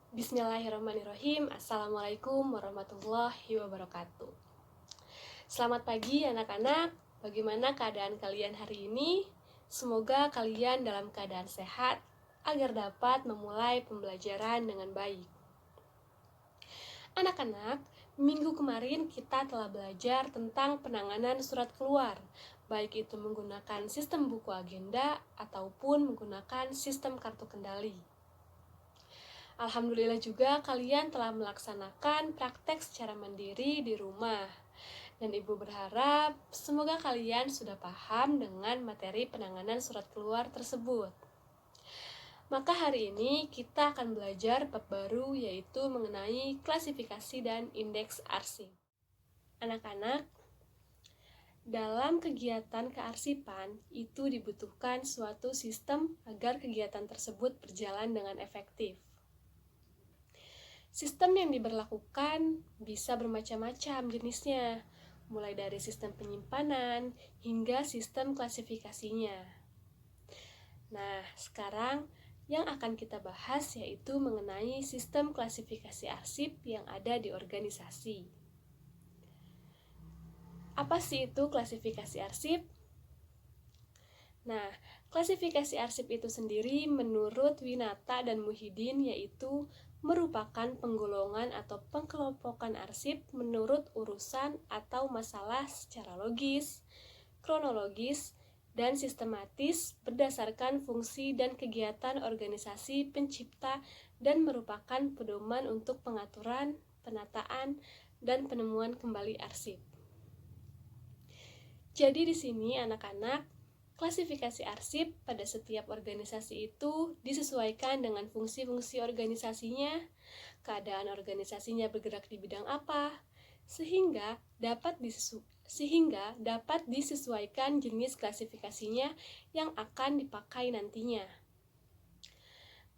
Bismillahirrahmanirrahim. Assalamualaikum warahmatullahi wabarakatuh. Selamat pagi anak-anak. Bagaimana keadaan kalian hari ini? Semoga kalian dalam keadaan sehat agar dapat memulai pembelajaran dengan baik. Anak-anak, minggu kemarin kita telah belajar tentang penanganan surat keluar, baik itu menggunakan sistem buku agenda ataupun menggunakan sistem kartu kendali. Alhamdulillah juga kalian telah melaksanakan praktek secara mandiri di rumah. Dan Ibu berharap semoga kalian sudah paham dengan materi penanganan surat keluar tersebut. Maka hari ini kita akan belajar bab baru, yaitu mengenai klasifikasi dan indeks arsip. Anak-anak, dalam kegiatan kearsipan itu dibutuhkan suatu sistem agar kegiatan tersebut berjalan dengan efektif. Sistem yang diberlakukan bisa bermacam-macam jenisnya, mulai dari sistem penyimpanan hingga sistem klasifikasinya. Nah, sekarang yang akan kita bahas yaitu mengenai sistem klasifikasi arsip yang ada di organisasi. Apa sih itu klasifikasi arsip? Nah, klasifikasi arsip itu sendiri menurut Winata dan Muhyiddin yaitu merupakan penggolongan atau pengkelompokan arsip menurut urusan atau masalah secara logis, kronologis, dan sistematis berdasarkan fungsi dan kegiatan organisasi pencipta dan merupakan pedoman untuk pengaturan, penataan, dan penemuan kembali arsip. Jadi di sini anak-anak, klasifikasi arsip pada setiap organisasi itu disesuaikan dengan fungsi-fungsi organisasinya, keadaan organisasinya bergerak di bidang apa, sehingga dapat disesuaikan jenis klasifikasinya yang akan dipakai nantinya.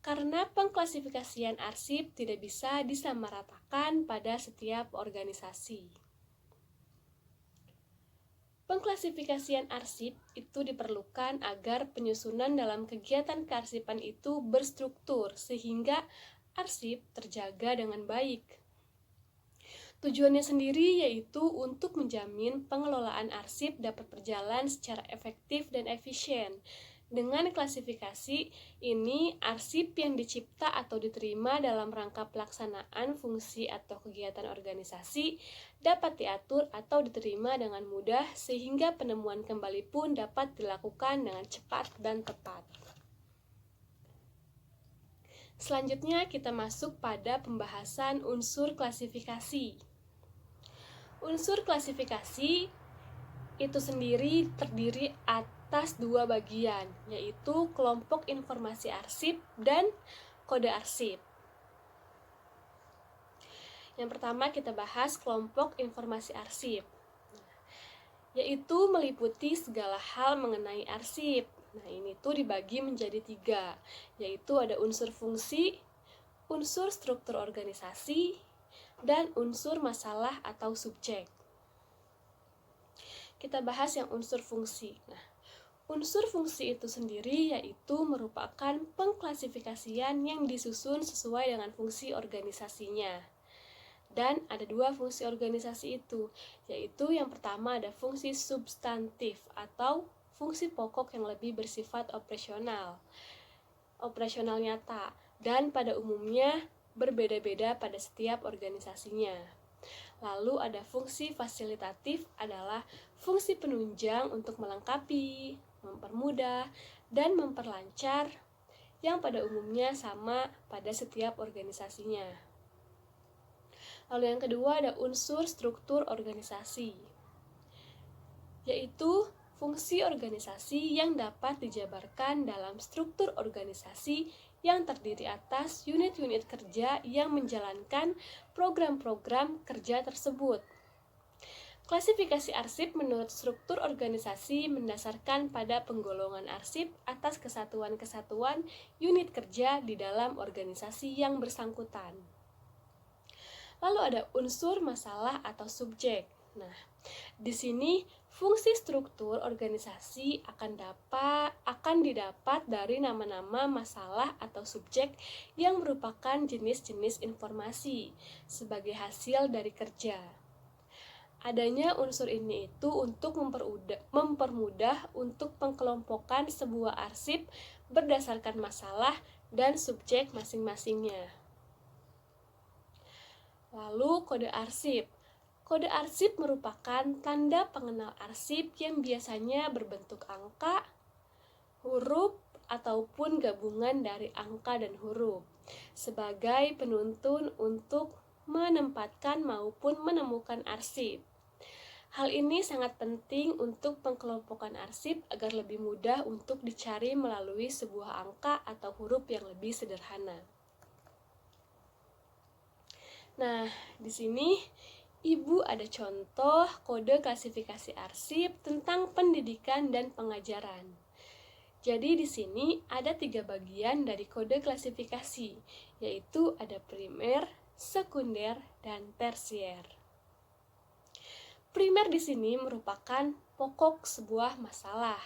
Karena pengklasifikasian arsip tidak bisa disamaratakan pada setiap organisasi. Pengklasifikasian arsip itu diperlukan agar penyusunan dalam kegiatan kearsipan itu berstruktur sehingga arsip terjaga dengan baik. Tujuannya sendiri yaitu untuk menjamin pengelolaan arsip dapat berjalan secara efektif dan efisien. Dengan klasifikasi ini, arsip yang dicipta atau diterima dalam rangka pelaksanaan fungsi atau kegiatan organisasi dapat diatur atau diterima dengan mudah sehingga penemuan kembali pun dapat dilakukan dengan cepat dan tepat. Selanjutnya kita masuk pada pembahasan unsur klasifikasi. Unsur klasifikasi itu sendiri terdiri atas dua bagian, yaitu kelompok informasi arsip dan kode arsip. Yang pertama kita bahas kelompok informasi arsip, yaitu meliputi segala hal mengenai arsip. Nah, ini tuh dibagi menjadi 3, yaitu ada unsur fungsi, unsur struktur organisasi, dan unsur masalah atau subjek. Kita bahas yang unsur fungsi. Nah, unsur fungsi itu sendiri yaitu merupakan pengklasifikasian yang disusun sesuai dengan fungsi organisasinya. Dan ada 2 fungsi organisasi itu, yaitu yang pertama ada fungsi substantif atau fungsi pokok yang lebih bersifat operasional nyata, dan pada umumnya berbeda-beda pada setiap organisasinya. Lalu ada fungsi fasilitatif adalah fungsi penunjang untuk melengkapi, mempermudah, dan memperlancar yang pada umumnya sama pada setiap organisasinya. Lalu yang kedua ada unsur struktur organisasi, yaitu fungsi organisasi yang dapat dijabarkan dalam struktur organisasi yang terdiri atas unit-unit kerja yang menjalankan program-program kerja tersebut. Klasifikasi arsip menurut struktur organisasi mendasarkan pada penggolongan arsip atas kesatuan-kesatuan unit kerja di dalam organisasi yang bersangkutan. Lalu ada unsur masalah atau subjek. Nah, di sini Fungsi struktur organisasi akan didapat dari nama-nama masalah atau subjek yang merupakan jenis-jenis informasi sebagai hasil dari kerja. Adanya unsur ini itu untuk mempermudah untuk pengkelompokan sebuah arsip berdasarkan masalah dan subjek masing-masingnya. Lalu kode arsip. Kode arsip merupakan tanda pengenal arsip yang biasanya berbentuk angka, huruf, ataupun gabungan dari angka dan huruf sebagai penuntun untuk menempatkan maupun menemukan arsip. Hal ini sangat penting untuk pengkelompokan arsip agar lebih mudah untuk dicari melalui sebuah angka atau huruf yang lebih sederhana. Nah, di sini Ibu ada contoh kode klasifikasi arsip tentang pendidikan dan pengajaran. Jadi di sini ada 3 bagian dari kode klasifikasi, yaitu ada primer, sekunder, dan tersier. Primer di sini merupakan pokok sebuah masalah,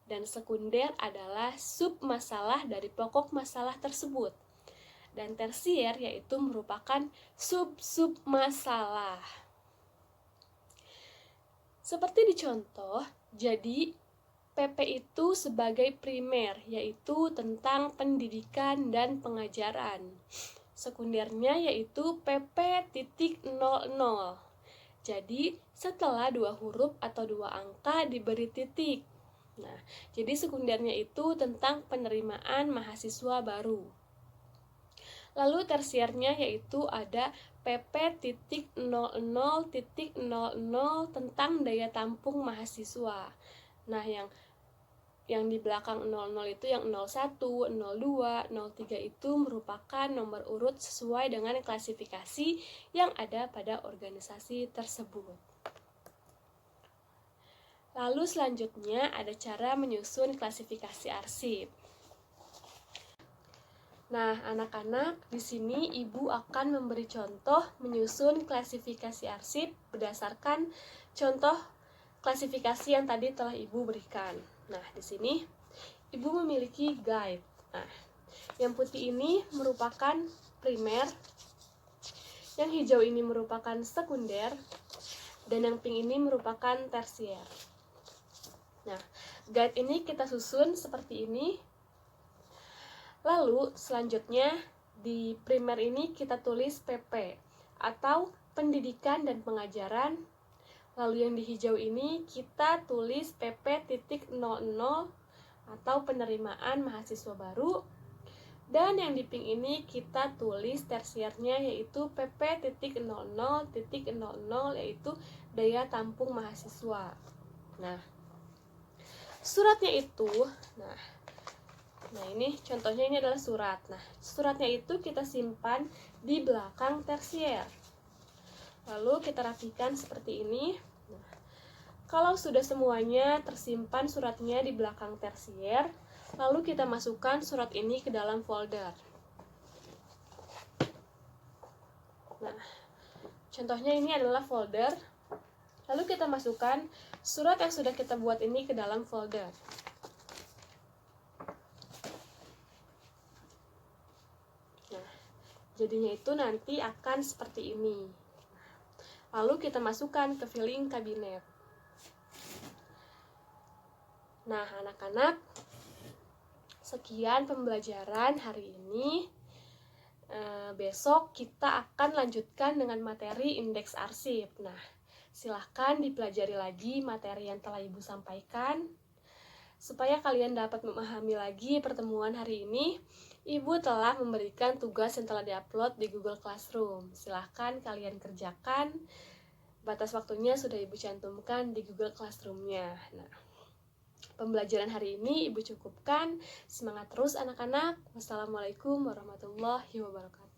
dan sekunder adalah submasalah dari pokok masalah tersebut. Dan tersier yaitu merupakan sub-sub masalah. Seperti dicontoh, jadi PP itu sebagai primer, yaitu tentang pendidikan dan pengajaran. Sekundernya yaitu PP.00. Jadi setelah 2 huruf atau 2 angka diberi titik. Nah, jadi sekundernya itu tentang penerimaan mahasiswa baru. Lalu tersiernya yaitu ada PP.00.00 tentang daya tampung mahasiswa. Nah, yang di belakang 00 itu yang 01, 02, 03 itu merupakan nomor urut sesuai dengan klasifikasi yang ada pada organisasi tersebut. Lalu selanjutnya ada cara menyusun klasifikasi arsip. Nah, anak-anak, di sini Ibu akan memberi contoh menyusun klasifikasi arsip berdasarkan contoh klasifikasi yang tadi telah Ibu berikan. Nah, di sini Ibu memiliki guide. Nah, yang putih ini merupakan primer, yang hijau ini merupakan sekunder, dan yang pink ini merupakan tersier. Nah, guide ini kita susun seperti ini. Lalu selanjutnya di primer ini kita tulis PP atau pendidikan dan pengajaran. Lalu yang di hijau ini kita tulis PP.00 atau penerimaan mahasiswa baru. Dan yang di pink ini kita tulis tersiernya yaitu PP.00.00 yaitu daya tampung mahasiswa. Nah, suratnya itu, Nah ini contohnya, ini adalah surat. Nah, suratnya itu kita simpan di belakang tersier. Lalu kita rapikan seperti ini. Nah, kalau sudah semuanya tersimpan suratnya di belakang tersier, lalu kita masukkan surat ini ke dalam folder. Nah, contohnya ini adalah folder. Lalu kita masukkan surat yang sudah kita buat ini ke dalam folder. Jadinya itu nanti akan seperti ini. Lalu kita masukkan ke filing kabinet. Nah, anak-anak, sekian pembelajaran hari ini. Besok kita akan lanjutkan dengan materi indeks arsip. Nah, silahkan dipelajari lagi materi yang telah Ibu sampaikan. Supaya kalian dapat memahami lagi pertemuan hari ini, Ibu telah memberikan tugas yang telah diupload di Google Classroom. Silahkan kalian kerjakan. Batas waktunya sudah Ibu cantumkan di Google Classroom-nya. Nah, pembelajaran hari ini Ibu cukupkan. Semangat terus anak-anak. Wassalamualaikum warahmatullahi wabarakatuh.